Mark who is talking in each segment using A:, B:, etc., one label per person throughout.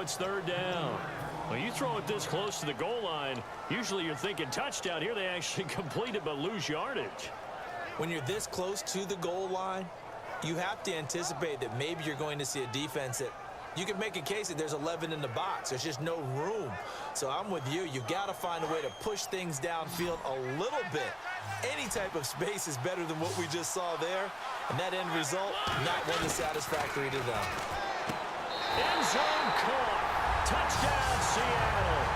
A: now it's third down. When you throw it this close to the goal line, usually you're thinking touchdown. Here they actually complete it but lose yardage.
B: When you're this close to the goal line, you have to anticipate that maybe you're going to see a defense that you can make a case that there's 11 in the box. There's just no room. So I'm with you. You got to find a way to push things downfield a little bit. Any type of space is better than what we just saw there. And that end result, not one that's satisfactory to them.
A: End zone caught. Touchdown, Seattle.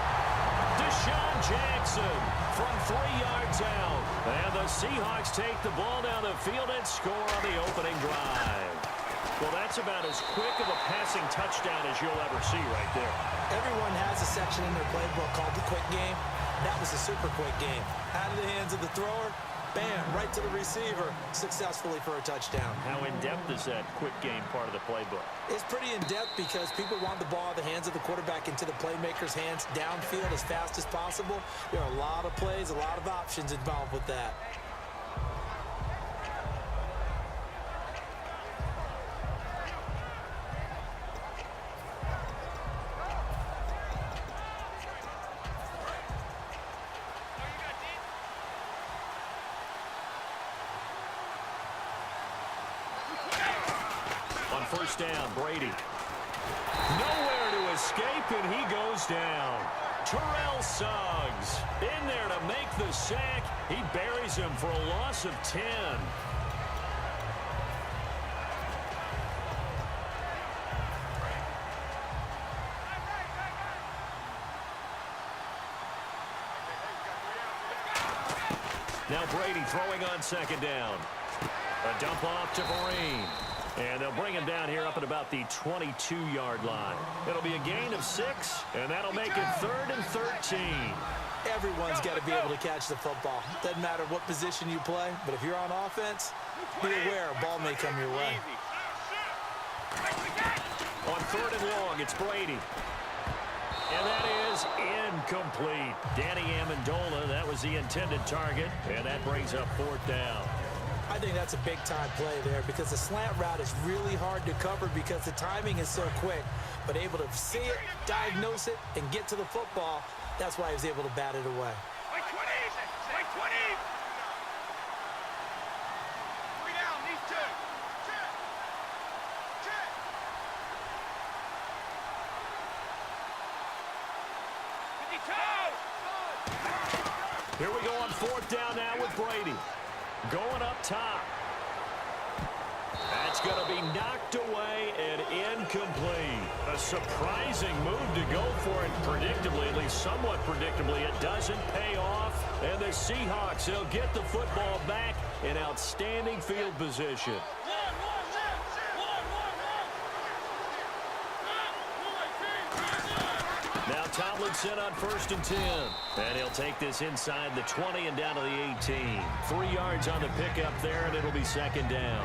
A: Deshaun Jackson from 3 yards out. And the Seahawks take the ball down the field and score on the opening drive. Well, that's about as quick of a passing touchdown as you'll ever see right there.
B: Everyone has a section in their playbook called the quick game. That was a super quick game. Out of the hands of the thrower, bam, right to the receiver, successfully for a touchdown.
A: How in-depth is that quick game part of the playbook?
B: It's pretty in-depth because people want the ball out of the hands of the quarterback into the playmaker's hands downfield as fast as possible. There are a lot of plays, a lot of options involved with that.
A: First down, Brady. Nowhere to escape, and he goes down. Terrell Suggs in there to make the sack. He buries him for a loss of 10. Now Brady throwing on second down. A dump off to Vereen. And they'll bring him down here up at about the 22-yard line. It'll be a gain of 6, and that'll make it 3rd and 13.
B: Everyone's got to be able to catch the football. Doesn't matter what position you play, but if you're on offense, be aware a ball may come your way.
A: On 3rd and long, it's Brady. And that is incomplete. Danny Amendola, that was the intended target, and that brings up 4th down.
B: I think that's a big-time play there because the slant route is really hard to cover because the timing is so quick. But able to see it, diagnose it, and get to the football, that's why he was able to bat it away.
A: Here we go on 4th down now with Brady. Going up top. That's going to be knocked away and incomplete. A surprising move to go for it predictably, at least somewhat predictably. It doesn't pay off. And the Seahawks, they'll get the football back in outstanding field position. Now Tomlinson on 1st and 10. And he'll take this inside the 20 and down to the 18. 3 yards on the pickup there, and it'll be 2nd down.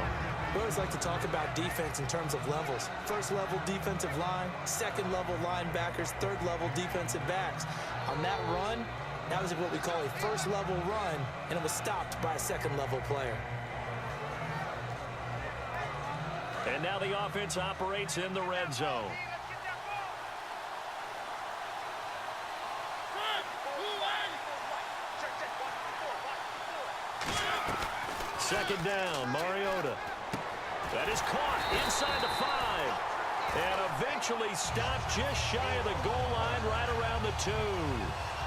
B: We always like to talk about defense in terms of levels. 1st level defensive line, 2nd level linebackers, 3rd level defensive backs. On that run, that was what we call a 1st level run, and it was stopped by a 2nd level player.
A: And now the offense operates in the red zone. Second down, Mariota. That is caught inside the 5. And eventually stopped just shy of the goal line right around the 2.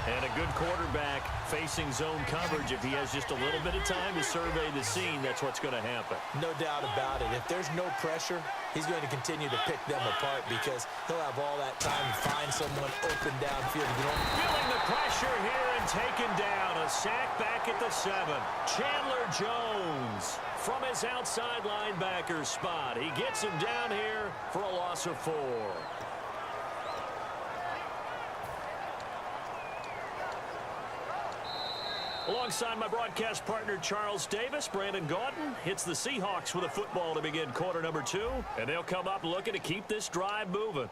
A: And a good quarterback facing zone coverage. If he has just a little bit of time to survey the scene, that's what's going to happen.
B: No doubt about it. If there's no pressure, he's going to continue to pick them apart because he'll have all that time to find someone open downfield.
A: Feeling the pressure here and taken down. A sack back at the 7. Chandler Jones from his outside linebacker spot. He gets him down here for a loss of 4. Alongside my broadcast partner, Charles Davis, Brandon Gaudin hits the Seahawks with a football to begin quarter number 2. And they'll come up looking to keep this drive moving.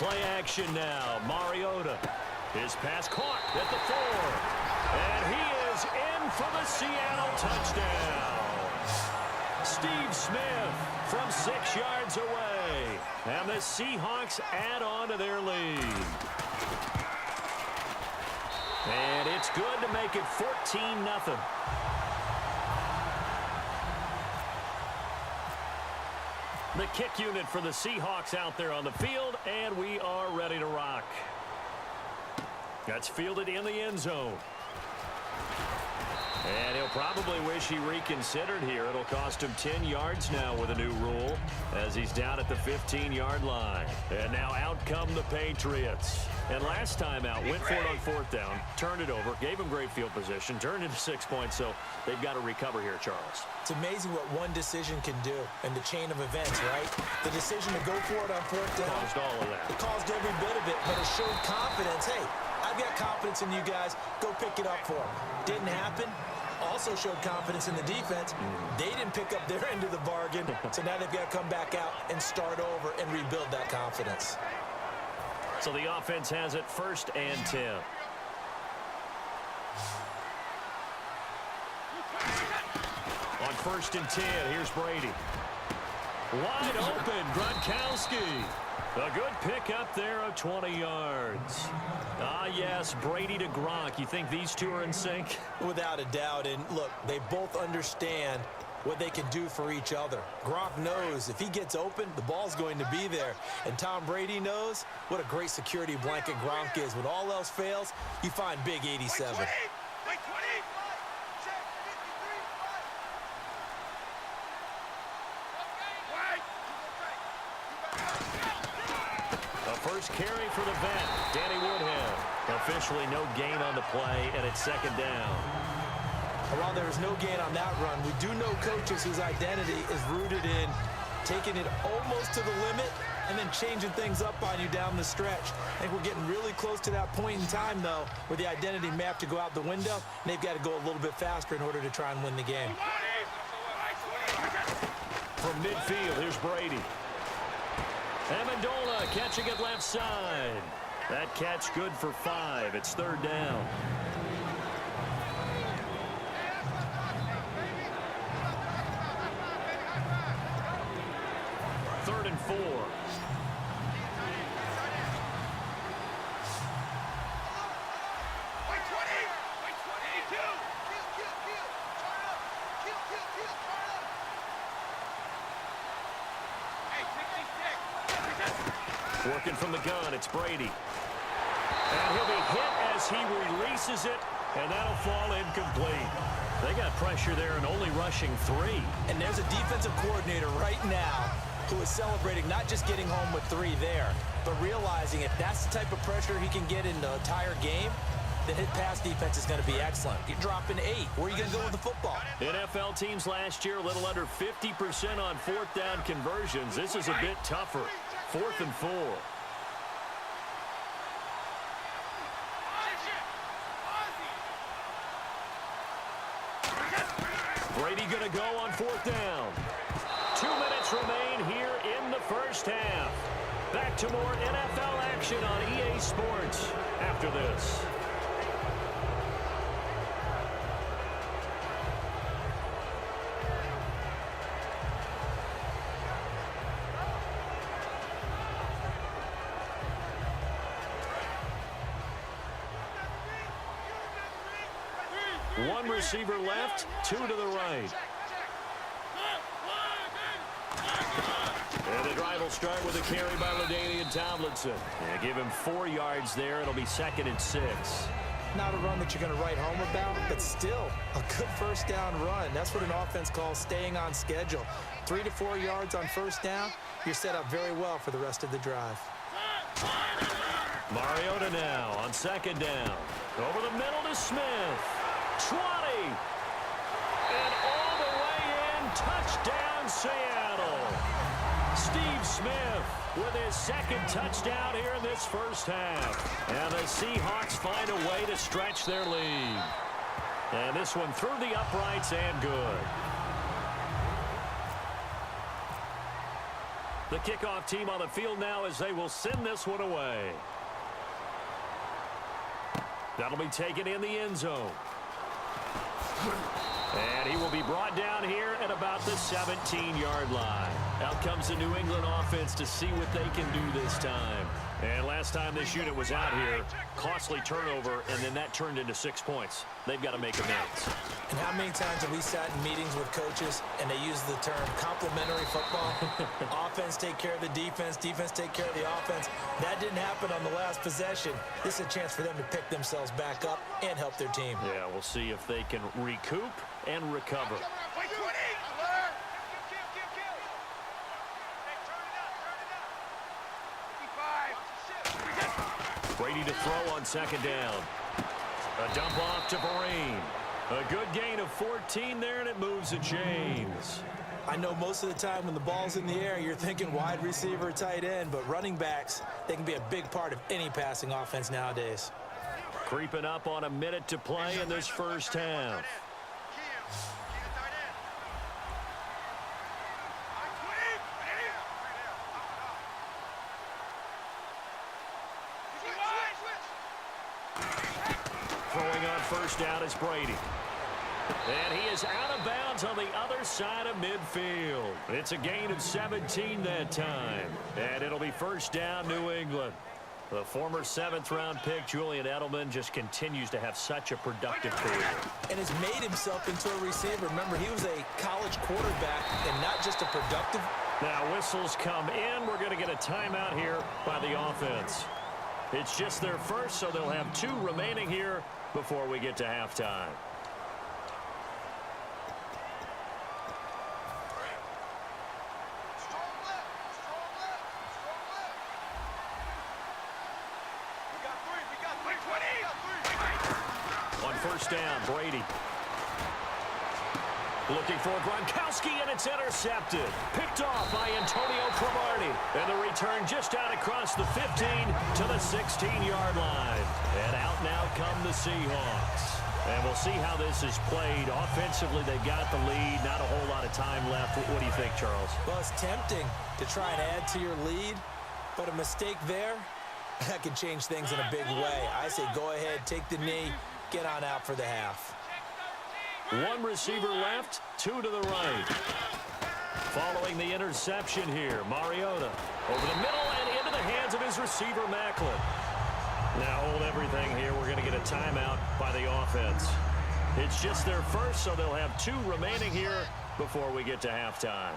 A: Play action now. Mariota. His pass caught at the 4. And he is in for the Seattle touchdown. Steve Smith from 6 yards away. And the Seahawks add on to their lead. And it's good to make it 14-0. The kick unit for the Seahawks out there on the field, and we are ready to rock. That's fielded in the end zone. And he'll probably wish he reconsidered here. It'll cost him 10 yards now with a new rule as he's down at the 15-yard line. And now out come the Patriots. And last time out, went for it on 4th down, turned it over, gave him great field position, turned into 6 points, so they've got to recover here, Charles.
B: It's amazing what one decision can do in the chain of events, right? The decision to go for it on 4th down.
A: Caused all of that.
B: It caused every bit of it, but it showed confidence. Hey, I've got confidence in you guys. Go pick it up for them. Didn't happen. Also showed confidence in the defense. They didn't pick up their end of the bargain, so now they've got to come back out and start over and rebuild that confidence.
A: So the offense has it 1st and 10. On 1st and 10, here's Brady. Wide open, Gronkowski. A good pick up there of 20 yards. Ah, yes, Brady to Gronk. You think these two are in sync?
B: Without a doubt. And look, they both understand what they can do for each other. Gronk knows if he gets open, the ball's going to be there. And Tom Brady knows what a great security blanket Gronk is. When all else fails, you find Big 87.
A: First carry for the vet, Danny Woodhead. Officially no gain on the play, and it's 2nd down.
B: While there is no gain on that run, we do know coaches whose identity is rooted in taking it almost to the limit and then changing things up on you down the stretch. I think we're getting really close to that point in time, though, where the identity may have to go out the window, and they've got to go a little bit faster in order to try and win the game.
A: From midfield, here's Brady. Amendola catching it left side. That catch good for 5. It's 3rd down. Third and 4. Working from the gun, it's Brady. And he'll be hit as he releases it, and that'll fall incomplete. They got pressure there and only rushing 3.
B: And there's a defensive coordinator right now who is celebrating not just getting home with 3 there, but realizing if that's the type of pressure he can get in the entire game, then his pass defense is going to be excellent. You're dropping 8. Where are you going to go with the football?
A: NFL teams last year a little under 50% on 4th down conversions. This is a bit tougher. 4th and 4. Brady going to go on 4th down. 2 minutes remain here in the first half. Back to more NFL action on EA Sports after this. One receiver left, 2 to the right. And the drive will start with a carry by LaDainian Tomlinson. And give him 4 yards there. It'll be 2nd and 6.
B: Not a run that you're going to write home about, but still a good first down run. That's what an offense calls staying on schedule. 3 to 4 yards on first down, you're set up very well for the rest of the drive.
A: Mariota now on 2nd down. Over the middle to Smith. 20. And all the way in. Touchdown, Seattle. Steve Smith with his 2nd touchdown here in this first half. And the Seahawks find a way to stretch their lead. And this one through the uprights and good. The kickoff team on the field now as they will send this one away. That'll be taken in the end zone. And he will be brought down here at about the 17-yard line. Out comes the New England offense to see what they can do this time. And last time this unit was out here, costly turnover, and then that turned into 6 points. They've got to make amends.
B: And how many times have we sat in meetings with coaches and they use the term complementary football? Offense take care of the defense, defense take care of the offense. That didn't happen on the last possession. This is a chance for them to pick themselves back up and help their team.
A: Yeah, we'll see if they can recoup and recover. Brady to throw on second down. A dump off to Vereen. A good gain of 14 there, and it moves the chains.
B: I know most of the time when the ball's in the air, you're thinking wide receiver, tight end, but running backs, they can be a big part of any passing offense nowadays.
A: Creeping up on a minute to play in this first half. Throwing on first down is Brady. And he is out of bounds on the other side of midfield. It's a gain of 17 that time. And it'll be first down, New England. The former 7th-round pick, Julian Edelman, just continues to have such a productive career.
B: And has made himself into a receiver. Remember, he was a college quarterback and not just a productive.
A: Now whistles come in. We're going to get a timeout here by the offense. It's just their first, so they'll have 2 remaining here before we get to halftime. On first down, Brady. Looking for Gronkowski, and it's intercepted. Picked off by Antonio Cromartie. And the return just out across the 15 to the 16-yard line. And out now come the Seahawks. And we'll see how this is played. Offensively, they got the lead. Not a whole lot of time left. What do you think, Charles?
B: Well, it's tempting to try and add to your lead, but a mistake there, that can change things in a big way. I say go ahead, take the knee, get on out for the half.
A: 1 receiver left, 2 to the right. Following the interception here, Mariota over the middle and into the hands of his receiver, Macklin. Now hold everything here. We're going to get a timeout by the offense. It's just their first, so they'll have 2 remaining here before we get to halftime.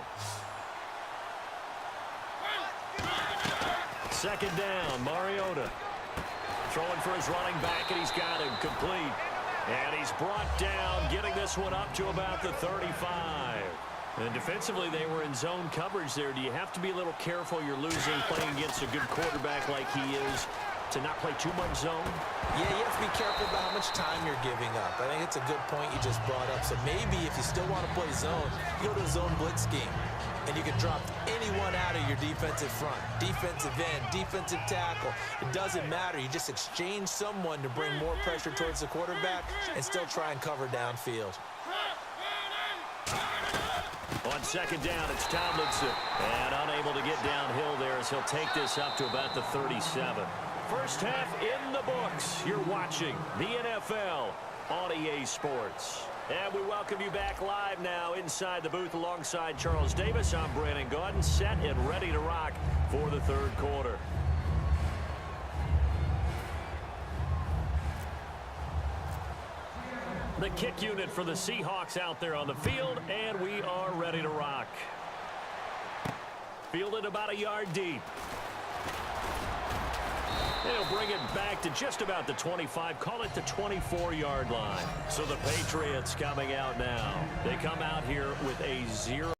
A: Second down, Mariota. Throwing for his running back, and he's got him complete. And he's brought down, getting this one up to about the 35. And defensively, they were in zone coverage there. Do you have to be a little careful? You're losing, playing against a good quarterback like he is, to not play too much zone?
B: Yeah, you have to be careful about how much time you're giving up. I think it's a good point you just brought up. So maybe if you still want to play zone, you go to a zone blitz scheme. And you can drop anyone out of your defensive front, defensive end, defensive tackle. It doesn't matter. You just exchange someone to bring more pressure towards the quarterback and still try and cover downfield.
A: On second down, it's Tomlinson. And unable to get downhill there as he'll take this up to about the 37. First half in the books. You're watching the NFL on EA Sports. And we welcome you back live now inside the booth alongside Charles Davis. I'm Brandon Gaudin, set and ready to rock for the third quarter. The kick unit for the Seahawks out there on the field, and we are ready to rock. Fielded about a yard deep. They'll bring it back to just about the 25, call it the 24-yard line. So the Patriots coming out now. They come out here with a 0.